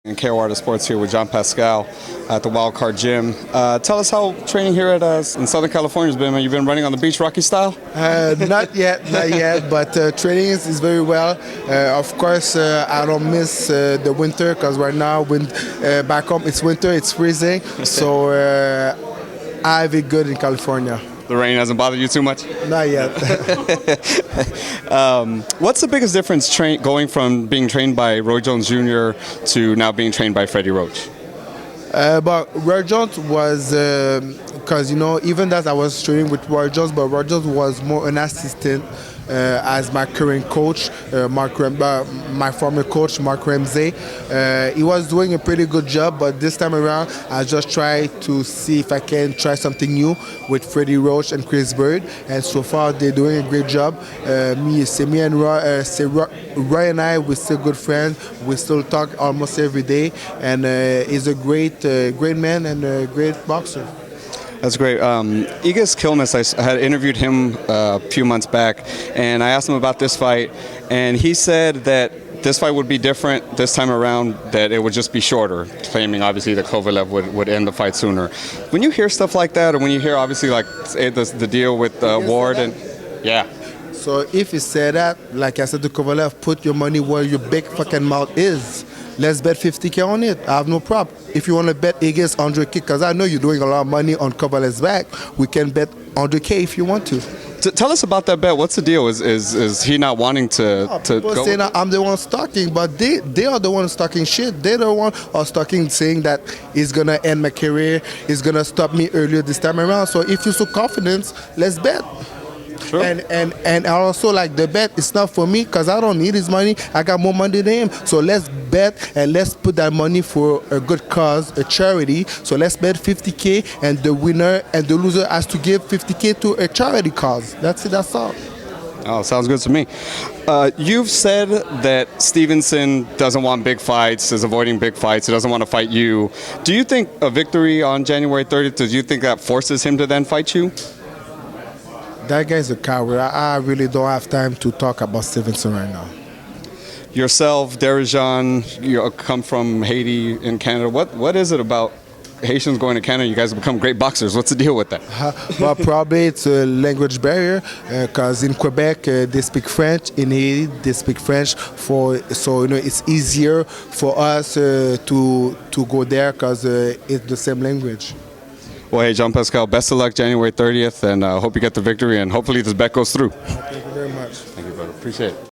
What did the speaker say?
In KO Art of Sports here with John Pascal at the Wild Card Gym. Tell us how training here at in Southern California has been. You've been running on the beach Rocky style? Not yet, but training is very well. Of course, I don't miss the winter because right now back home it's winter, it's freezing. So I have it good in California. The rain hasn't bothered you too much? Not yet. What's the biggest difference going from being trained by Roy Jones Jr. to now being trained by Freddie Roach? But Roy Jones was, because even that I was training with Roy Jones, but Roy Jones was more an assistant as my current coach, my former coach, Mark Ramsey. He was doing a pretty good job, but this time around, I just tried to see if I can try something new with Freddie Roach and Chris Bird, and so far they're doing a great job. Me and Roy and I, we're still good friends. We still talk almost every day, and he's a great man and a great boxer. That's great. Igis Kilmes, I had interviewed him a few months back, and I asked him about this fight, and he said that this fight would be different this time around, that it would just be shorter, claiming obviously that Kovalev would end the fight sooner. When you hear stuff like that, or when you hear obviously like the deal with Ward and yeah. So if you say that, like I said to Kovalev, put your money where your big fucking mouth is. Let's bet 50K on it. I have no problem. If you want to bet against 100K, because I know you're doing a lot of money on Kovalev's back, we can bet 100K if you want to. Tell us about that bet. What's the deal? Is he not wanting to people go? Saying I'm the one talking, but they are the ones talking shit. They're the one are talking, saying that he's going to end my career, he's going to stop me earlier this time around. So if you're so confident, let's bet. Sure. And also like the bet it's not for me because I don't need his money. I got more money than him. So let's bet and let's put that money for a good cause, a charity. So let's bet 50K and the winner and the loser has to give 50K to a charity cause. That's it, that's all. Oh, sounds good to me. You've said that Stevenson doesn't want big fights, is avoiding big fights, he doesn't want to fight you. Do you think a victory on January 30th, do you think that forces him to then fight you? That guy's a coward. I really don't have time to talk about Stevenson right now. Yourself, Derijan, you come from Haiti in Canada. What is it about Haitians going to Canada? You guys have become great boxers. What's the deal with that? Well, probably it's a language barrier because in Quebec they speak French. In Haiti they speak French. So it's easier for us to go there because it's the same language. Well, hey, John Pascal, best of luck January 30th, and hope you get the victory, and hopefully this bet goes through. Thank you very much. Thank you, brother. Appreciate it.